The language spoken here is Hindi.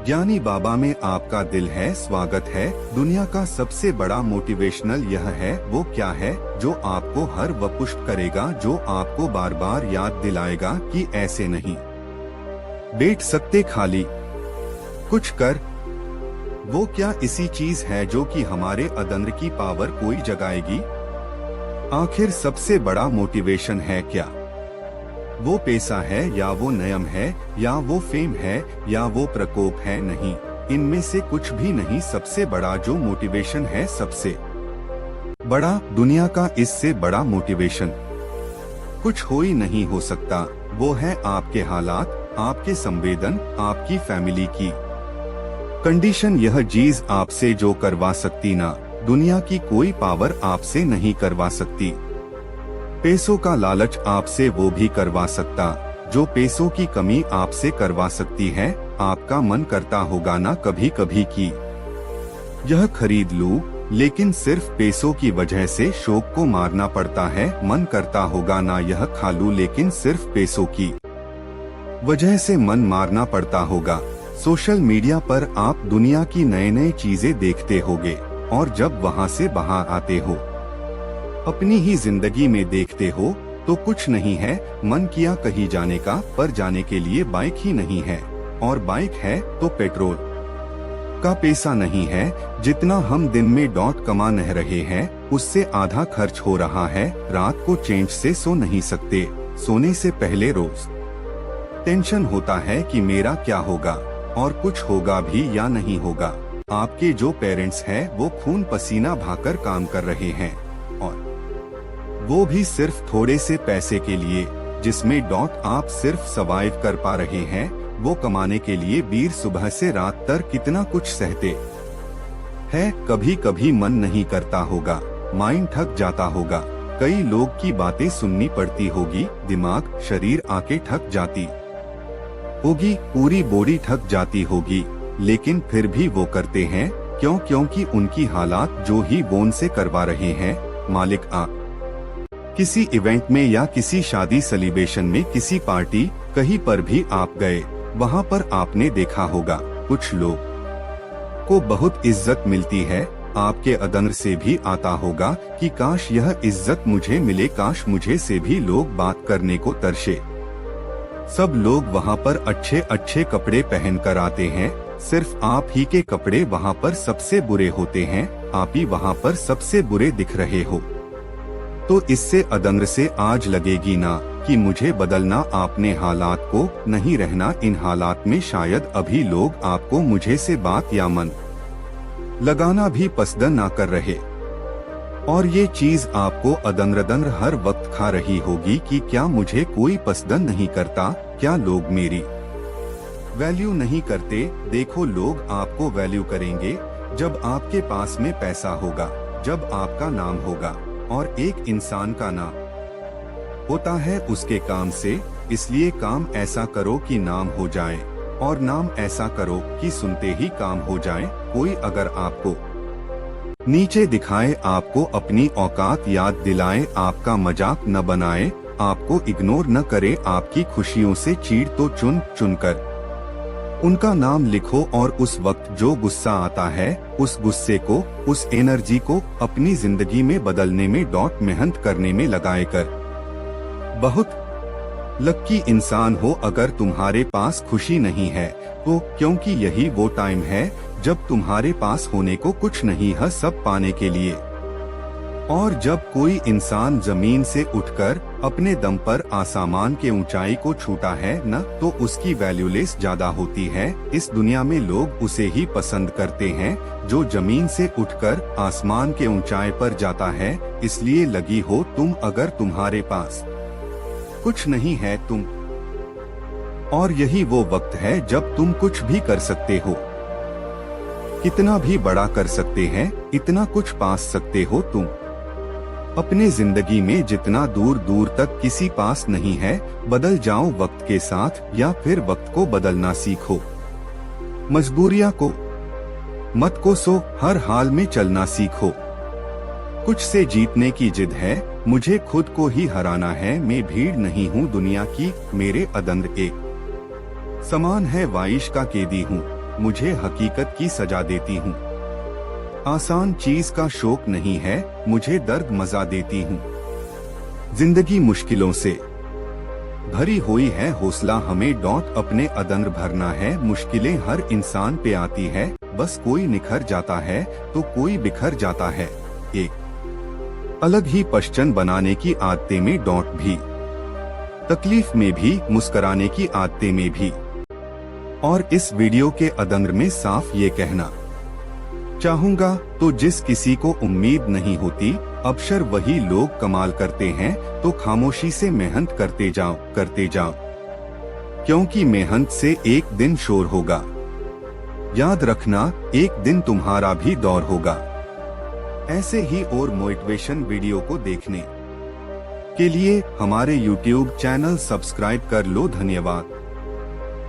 ज्ञानी बाबा में आपका दिल है, स्वागत है। दुनिया का सबसे बड़ा मोटिवेशनल यह है, वो क्या है जो आपको हर वक्त पुश करेगा, जो आपको बार बार याद दिलाएगा कि ऐसे नहीं बैठ सकते, खाली कुछ कर। वो क्या इसी चीज है जो कि हमारे अंदर की पावर कोई जगाएगी? आखिर सबसे बड़ा मोटिवेशन है क्या? वो पैसा है या वो नियम है या वो फेम है या वो प्रकोप है? नहीं, इनमें से कुछ भी नहीं। सबसे बड़ा जो मोटिवेशन है, सबसे बड़ा, दुनिया का इससे बड़ा मोटिवेशन कुछ हो ही नहीं हो सकता। वो है आपके हालात, आपके संवेदन, आपकी फैमिली की कंडीशन। यह चीज आपसे जो करवा सकती ना, दुनिया की कोई पावर आपसे नहीं करवा सकती। पैसों का लालच आपसे वो भी करवा सकता जो पैसों की कमी आपसे करवा सकती है। आपका मन करता होगा ना कभी कभी कि यह खरीद लूं, लेकिन सिर्फ पैसों की वजह से शौक को मारना पड़ता है। मन करता होगा ना यह खा लूं, लेकिन सिर्फ पैसों की वजह से मन मारना पड़ता होगा। सोशल मीडिया पर आप दुनिया की नए नए चीजें देखते होगे और जब वहां से बाहर आते हो, अपनी ही जिंदगी में देखते हो तो कुछ नहीं है। मन किया कहीं जाने का, पर जाने के लिए बाइक ही नहीं है, और बाइक है तो पेट्रोल का पैसा नहीं है। जितना हम दिन में डॉट कमा नहीं रहे हैं, उससे आधा खर्च हो रहा है। रात को चैन से सो नहीं सकते, सोने से पहले रोज टेंशन होता है कि मेरा क्या होगा और कुछ होगा भी या नहीं होगा। आपके जो पेरेंट्स हैं वो खून पसीना बहाकर काम कर रहे हैं, और वो भी सिर्फ थोड़े से पैसे के लिए, जिसमें डॉट आप सिर्फ सर्वाइव कर पा रहे हैं। वो कमाने के लिए वीर सुबह से रात तक कितना कुछ सहते हैं। कभी कभी मन नहीं करता होगा, माइंड थक जाता होगा, कई लोग की बातें सुननी पड़ती होगी, दिमाग शरीर आके थक जाती होगी, पूरी बॉडी थक जाती होगी, लेकिन फिर भी वो करते हैं। क्यों? क्योंकि उनकी हालात जो ही वो उनसे करवा रहे हैं। मालिक आप किसी इवेंट में या किसी शादी सेलिब्रेशन में, किसी पार्टी कहीं पर भी आप गए, वहाँ पर आपने देखा होगा कुछ लोग को बहुत इज्जत मिलती है। आपके अंदर से भी आता होगा कि काश यह इज्जत मुझे मिले, काश मुझे से भी लोग बात करने को तरसे। सब लोग वहाँ पर अच्छे अच्छे कपड़े पहन कर आते हैं, सिर्फ आप ही के कपड़े वहाँ पर सबसे बुरे होते हैं। आप ही वहाँ पर सबसे बुरे दिख रहे हो, तो इससे अंदर से आज लगेगी ना कि मुझे बदलना, आपने हालात को नहीं रहना। इन हालात में शायद अभी लोग आपको मुझे से बात या मन लगाना भी पसंद ना कर रहे, और ये चीज आपको अदंर हर वक्त खा रही होगी कि क्या मुझे कोई पसंद नहीं करता, क्या लोग मेरी वैल्यू नहीं करते। देखो, लोग आपको वैल्यू करेंगे जब आपके पास में पैसा होगा, जब आपका नाम होगा, और एक इंसान का नाम होता है उसके काम से। इसलिए काम ऐसा करो कि नाम हो जाए, और नाम ऐसा करो कि सुनते ही काम हो जाए। कोई अगर आपको नीचे दिखाए, आपको अपनी औकात याद दिलाए, आपका मजाक न बनाए, आपको इग्नोर न करे, आपकी खुशियों से चीड़ तो चुन चुन कर उनका नाम लिखो, और उस वक्त जो गुस्सा आता है, उस गुस्से को, उस एनर्जी को अपनी जिंदगी में बदलने में, डॉट मेहनत करने में लगाए कर बहुत लक्की इंसान हो अगर तुम्हारे पास खुशी नहीं है तो, क्योंकि यही वो टाइम है जब तुम्हारे पास होने को कुछ नहीं है सब पाने के लिए। और जब कोई इंसान जमीन से उठकर अपने दम पर आसमान के ऊंचाई को छूता है न, तो उसकी वैल्यूलेस ज्यादा होती है। इस दुनिया में लोग उसे ही पसंद करते हैं जो जमीन से उठकर आसमान के ऊंचाई पर जाता है। इसलिए लगी हो तुम, अगर तुम्हारे पास कुछ नहीं है तुम, और यही वो वक्त है जब तुम कुछ भी कर सकते हो, कितना भी बड़ा कर सकते हैं, इतना कुछ पा सकते हो तुम। अपने जिंदगी में जितना दूर दूर तक किसी पास नहीं है, बदल जाओ वक्त के साथ, या फिर वक्त को बदलना सीखो। मजबूरियां को मत कोसो, हर हाल में चलना सीखो। कुछ से जीतने की जिद है, मुझे खुद को ही हराना है। मैं भीड़ नहीं हूँ दुनिया की, मेरे अंदर एक समान है वाइश का कैदी हूँ। मुझे हकीकत की सजा देती हूँ। आसान चीज का शौक नहीं है, मुझे दर्द मजा देती हूँ। जिंदगी मुश्किलों से भरी हुई है, हौसला हमें डॉट अपने अंदर भरना है। मुश्किलें हर इंसान पे आती है, बस कोई निखर जाता है तो कोई बिखर जाता है। एक अलग ही पहचान बनाने की आदतें में डॉट भी, तकलीफ में भी, मुस्कुराने की आदतें में भी। और इस वीडियो के अंदर में साफ ये कहना चाहूंगा, तो जिस किसी को उम्मीद नहीं होती अवसर वही लोग कमाल करते हैं, तो खामोशी से मेहनत करते जाओ, क्योंकि मेहनत से एक दिन शोर होगा। याद रखना, एक दिन तुम्हारा भी दौर होगा। ऐसे ही और मोटिवेशन वीडियो को देखने के लिए हमारे YouTube चैनल सब्सक्राइब कर लो। धन्यवाद।